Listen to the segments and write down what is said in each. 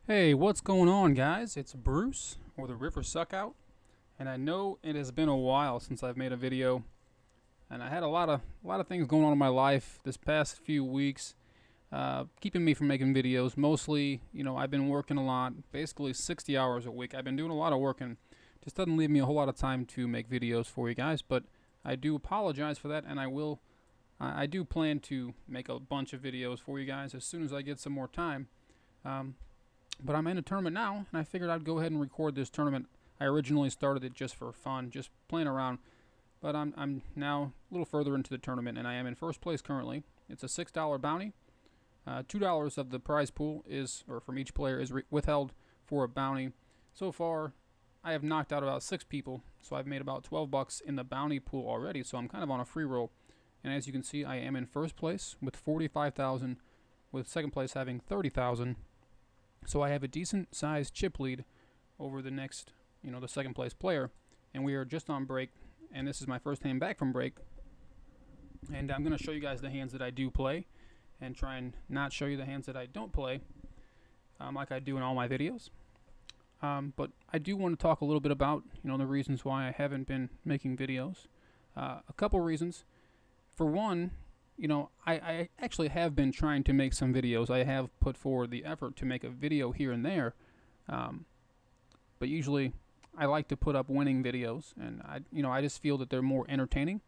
Hey, what's going on, guys? It's Bruce, or the River Suckout, and I know it has been a while since I've made a video, and I had a lot of things going on in my life this past few weeks, keeping me from making videos. Mostly, I've been working a lot, basically 60 hours a week. I've been doing a lot of work, and just doesn't leave me a whole lot of time to make videos for you guys. But I do apologize for that, and I will. I do plan to make a bunch of videos for you guys as soon as I get some more time. Um, but I'm in a tournament now, and I figured I'd go ahead and record this tournament. I originally started it just for fun, just playing around, but I'm now a little further into the tournament, and I am in first place currently. It's a $6 bounty. $2 of the prize pool is, or from each player, is withheld for a bounty. So far, I have knocked out about 6 people, so I've made about 12 bucks in the bounty pool already. So I'm kind of on a free roll, and as you can see, I am in first place with 45,000, with second place having 30,000. So I have a decent sized chip lead over the next, the second place player. And we are just on break. And this is my first hand back from break. And I'm going to show you guys the hands that I do play and try and not show you the hands that I don't play, like I do in all my videos. But I do want to talk a little bit about, the reasons why I haven't been making videos. A couple reasons. For one, I actually have been trying to make some videos. I have put forward the effort to make a video here and there, um, but usually I like to put up winning videos, and I just feel that they're more entertaining.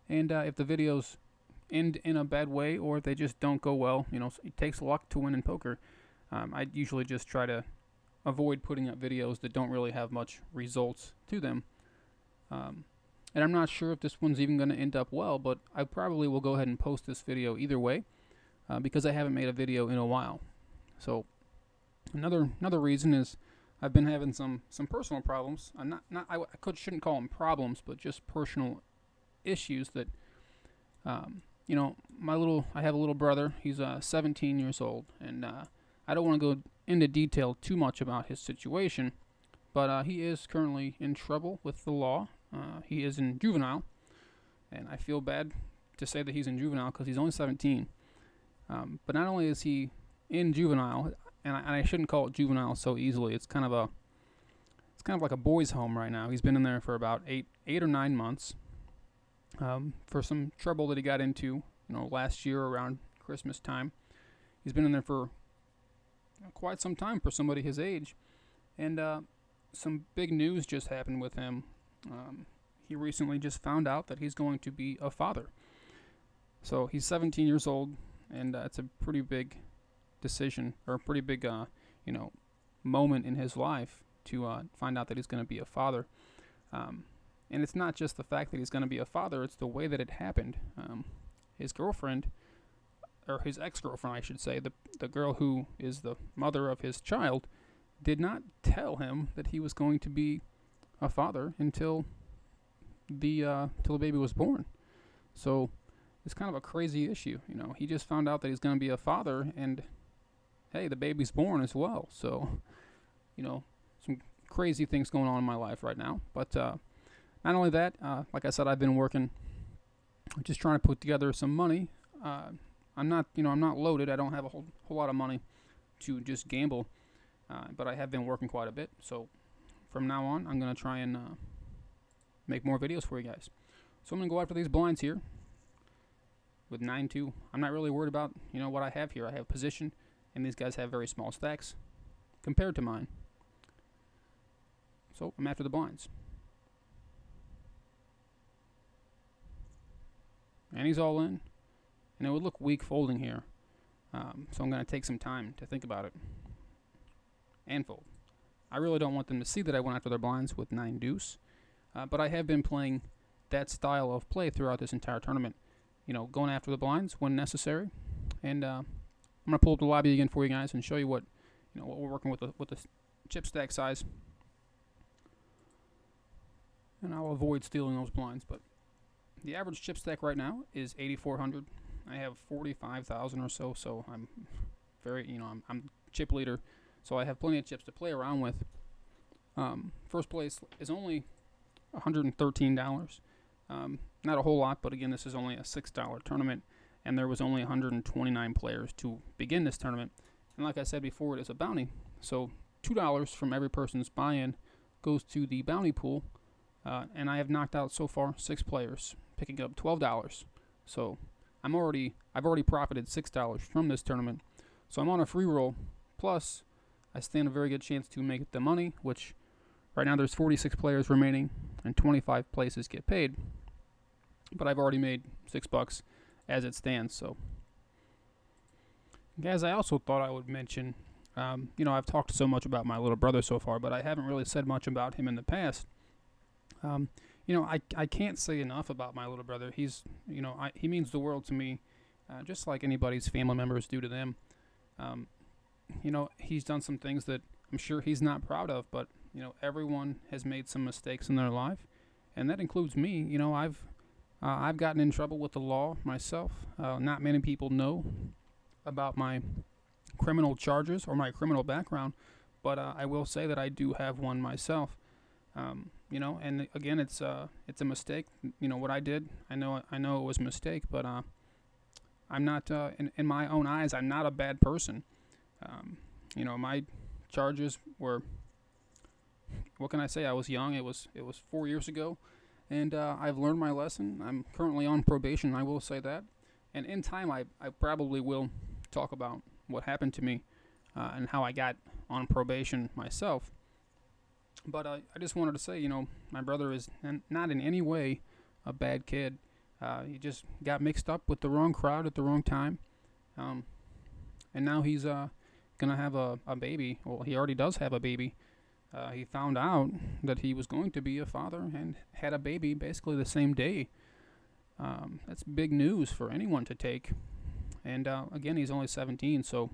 And if the videos end in a bad way, or if they just don't go well, it takes luck to win in poker. I usually just try to avoid putting up videos that don't really have much results to them. Um, and I'm not sure if this one's even going to end up well, but I probably will go ahead and post this video either way, because I haven't made a video in a while. So another reason is I've been having some personal problems. I'm not shouldn't call them problems, but just personal issues that I have a little brother. He's 17 years old, and I don't want to go into detail too much about his situation, but he is currently in trouble with the law. He is in juvenile, and I feel bad to say that he's in juvenile because he's only 17. But not only is he in juvenile, and I shouldn't call it juvenile so easily. It's kind of like a boys' home right now. He's been in there for about 8 or 9 months, for some trouble that he got into, last year around Christmas time. He's been in there for quite some time for somebody his age, and some big news just happened with him. He recently just found out that he's going to be a father. So he's 17 years old, and it's a pretty big decision, or a pretty big, moment in his life to find out that he's going to be a father. And it's not just the fact that he's going to be a father; it's the way that it happened. His girlfriend, or his ex-girlfriend, I should say, the girl who is the mother of his child, did not tell him that he was going to be a father until the baby was born. So it's kind of a crazy issue. He just found out that he's going to be a father, and hey, the baby's born as well. So some crazy things going on in my life right now. But not only that, like I said, I've been working, just trying to put together some money. I'm not loaded. I don't have a whole lot of money to just gamble, but I have been working quite a bit. So from now on, I'm going to try and make more videos for you guys. So I'm going to go after these blinds here with 9-2. I'm not really worried about, what I have here. I have position, and these guys have very small stacks compared to mine. So I'm after the blinds. And he's all in. And it would look weak folding here. So I'm going to take some time to think about it. And fold. I really don't want them to see that I went after their blinds with 9 deuce. But I have been playing that style of play throughout this entire tournament. Going after the blinds when necessary. And I'm going to pull up the lobby again for you guys and show you what we're working with the chip stack size. And I'll avoid stealing those blinds, but the average chip stack right now is 8,400. I have 45,000 or so, so I'm very, I'm chip leader, so I have plenty of chips to play around with. First place is only $113. Not a whole lot, but again, this is only a $6 tournament, and there was only 129 players to begin this tournament. And like I said before, it is a bounty. So $2 from every person's buy-in goes to the bounty pool, and I have knocked out so far 6 players, picking up $12. So I've already profited $6 from this tournament. So I'm on a free roll. Plus, I stand a very good chance to make the money, which right now there's 46 players remaining, and 25 places get paid. But I've already made $6 as it stands. So, guys, I also thought I would mention, I've talked so much about my little brother so far, but I haven't really said much about him in the past. I can't say enough about my little brother. He means the world to me, just like anybody's family members do to them. He's done some things that I'm sure he's not proud of, but, everyone has made some mistakes in their life, and that includes me. I've gotten in trouble with the law myself. Not many people know about my criminal charges or my criminal background, but I will say that I do have one myself. And again, it's a mistake. What I did, I know it was a mistake, but I'm not in my own eyes, I'm not a bad person. My charges were, what can I say? I was young. It was 4 years ago, and I've learned my lesson. I'm currently on probation, I will say that. And in time, I probably will talk about what happened to me and how I got on probation myself. But I just wanted to say, my brother is not in any way a bad kid. He just got mixed up with the wrong crowd at the wrong time. And now he's going to have a baby. Well, he already does have a baby. He found out that he was going to be a father and had a baby basically the same day. That's big news for anyone to take. And again, he's only 17, so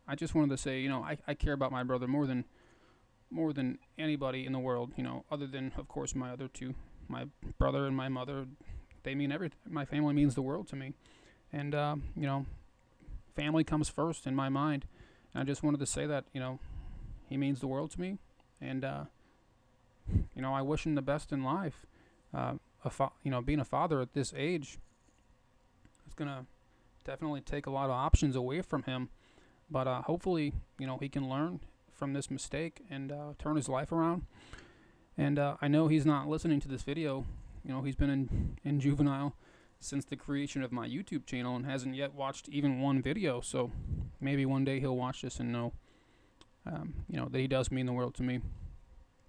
I just wanted to say, I care about my brother more than anybody in the world, other than, of course, my other two, my brother and my mother. They mean everything. My family means the world to me. And, family comes first in my mind. And I just wanted to say that, he means the world to me. And, I wish him the best in life. Being a father at this age is going to definitely take a lot of options away from him. But hopefully, he can learn from this mistake and turn his life around. And I know he's not listening to this video. He's been in juvenile since the creation of my YouTube channel and hasn't yet watched even one video. So maybe one day he'll watch this and know, that he does mean the world to me.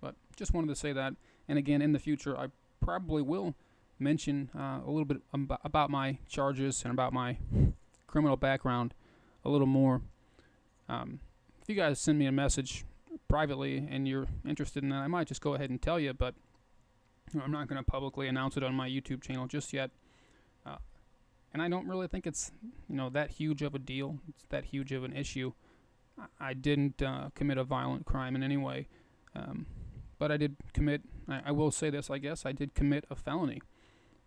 But just wanted to say that. And again, in the future, I probably will mention a little bit about my charges and about my criminal background a little more. If you guys send me a message privately and you're interested in that, I might just go ahead and tell you, but I'm not going to publicly announce it on my YouTube channel just yet. And I don't really think it's, that huge of a deal. It's that huge of an issue. I didn't commit a violent crime in any way. But I did commit, I will say this, I guess, I did commit a felony.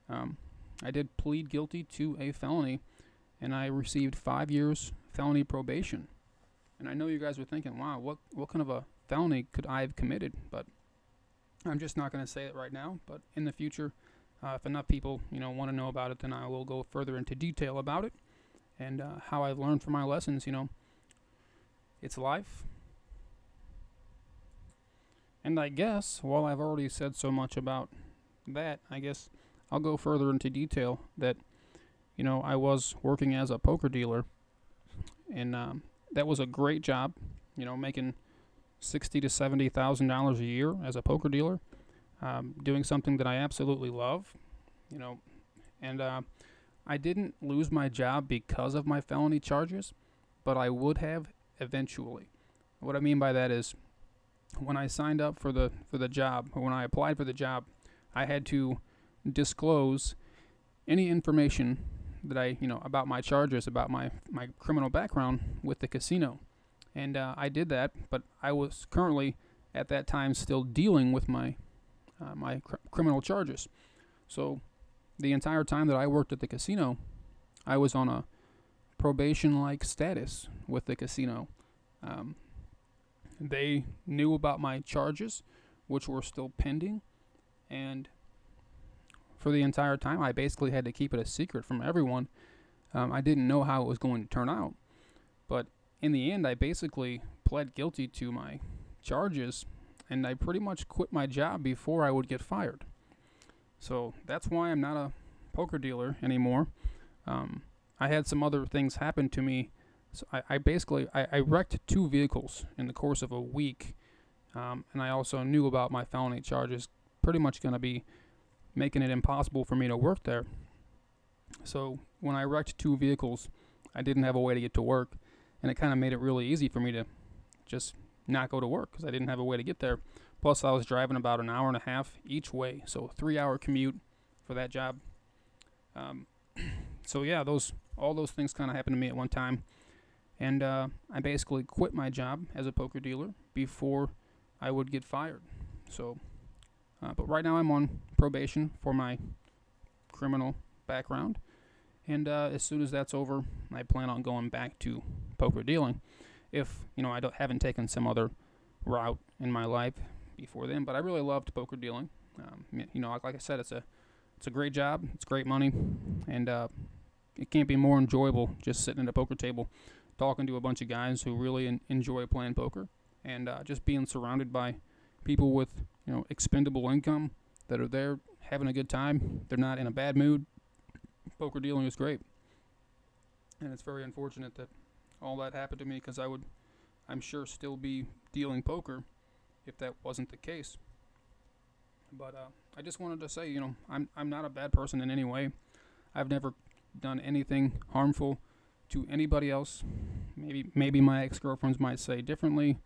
I did plead guilty to a felony, and I received 5 years felony probation. And I know you guys are thinking, wow, what kind of a felony could I have committed? But I'm just not going to say it right now. But in the future, if enough people, want to know about it, then I will go further into detail about it and how I've learned from my lessons. It's life. And I guess, while I've already said so much about that, I guess I'll go further into detail that, I was working as a poker dealer, and that was a great job, making $60,000 to $70,000 a year as a poker dealer, doing something that I absolutely love, and I didn't lose my job because of my felony charges, but I would have eventually. What I mean by that is, when I signed up for the job, or when I applied for the job, I had to disclose any information that about my charges, about my criminal background with the casino. And I did that, but I was currently, at that time, still dealing with my criminal charges. So the entire time that I worked at the casino, I was on a probation-like status with the casino. They knew about my charges, which were still pending, and for the entire time, I basically had to keep it a secret from everyone. I didn't know how it was going to turn out, but in the end, I basically pled guilty to my charges, and I pretty much quit my job before I would get fired. So that's why I'm not a poker dealer anymore. I had some other things happen to me. So I basically wrecked 2 vehicles in the course of a week, and I also knew about my felony charges pretty much going to be making it impossible for me to work there. So when I wrecked 2 vehicles, I didn't have a way to get to work, and it kind of made it really easy for me to just not go to work because I didn't have a way to get there. Plus, I was driving about an hour and a half each way, so a 3-hour commute for that job. So yeah, all those things kind of happened to me at one time, and I basically quit my job as a poker dealer before I would get fired. So, but right now I'm on probation for my criminal background, and as soon as that's over, I plan on going back to poker dealing. If I haven't taken some other route in my life before then, but I really loved poker dealing. Like I said, it's a great job, it's great money, and it can't be more enjoyable just sitting at a poker table, talking to a bunch of guys who really enjoy playing poker, and just being surrounded by people with expendable income that are there having a good time. They're not in a bad mood. Poker dealing is great, and it's very unfortunate that all that happened to me, because I'm sure, still be dealing poker if that wasn't the case. But I just wanted to say, I'm not a bad person in any way. I've never done anything harmful to anybody else. Maybe my ex-girlfriends might say differently.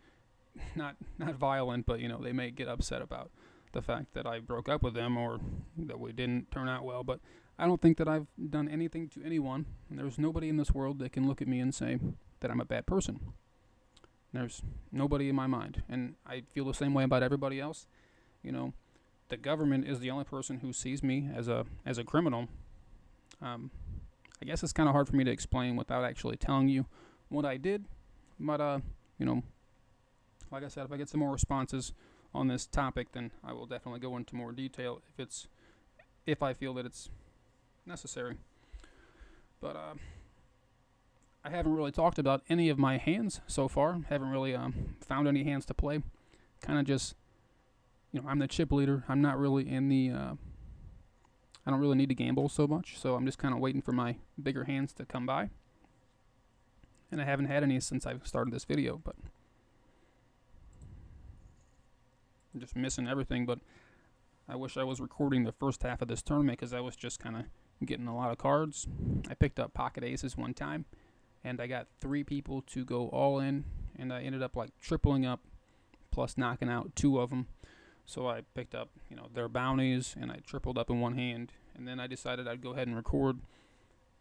Not violent, but they may get upset about the fact that I broke up with them or that we didn't turn out well. But I don't think that I've done anything to anyone. And there's nobody in this world that can look at me and say that I'm a bad person. There's nobody in my mind, and I feel the same way about everybody else. The government is the only person who sees me as a criminal. I guess it's kind of hard for me to explain without actually telling you what I did. But like I said, if I get some more responses on this topic, then I will definitely go into more detail if I feel that it's necessary. But I haven't really talked about any of my hands so far. Haven't really found any hands to play. Kind of just, I'm the chip leader. I'm not really in the. I don't really need to gamble so much, so I'm just kind of waiting for my bigger hands to come by. And I haven't had any since I started this video, but I'm just missing everything. But I wish I was recording the first half of this tournament, because I was just kind of getting a lot of cards. I picked up pocket aces one time, and I got 3 people to go all in, and I ended up tripling up plus knocking out 2 of them. So I picked up their bounties, and I tripled up in one hand, and then I decided I'd go ahead and record,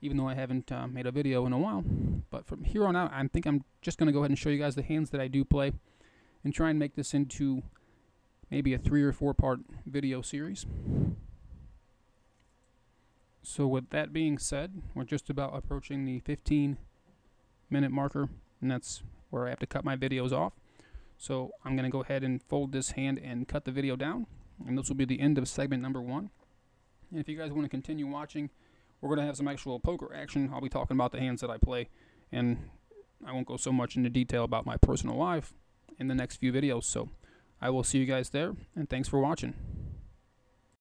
even though I haven't made a video in a while. But from here on out, I think I'm just going to go ahead and show you guys the hands that I do play, and try and make this into maybe a 3 or 4 part video series. So with that being said, we're just about approaching the 15-minute marker, and that's where I have to cut my videos off. So I'm going to go ahead and fold this hand and cut the video down, and this will be the end of segment number 1. And if you guys want to continue watching, we're going to have some actual poker action. I'll be talking about the hands that I play, and I won't go so much into detail about my personal life in the next few videos. So I will see you guys there, and thanks for watching.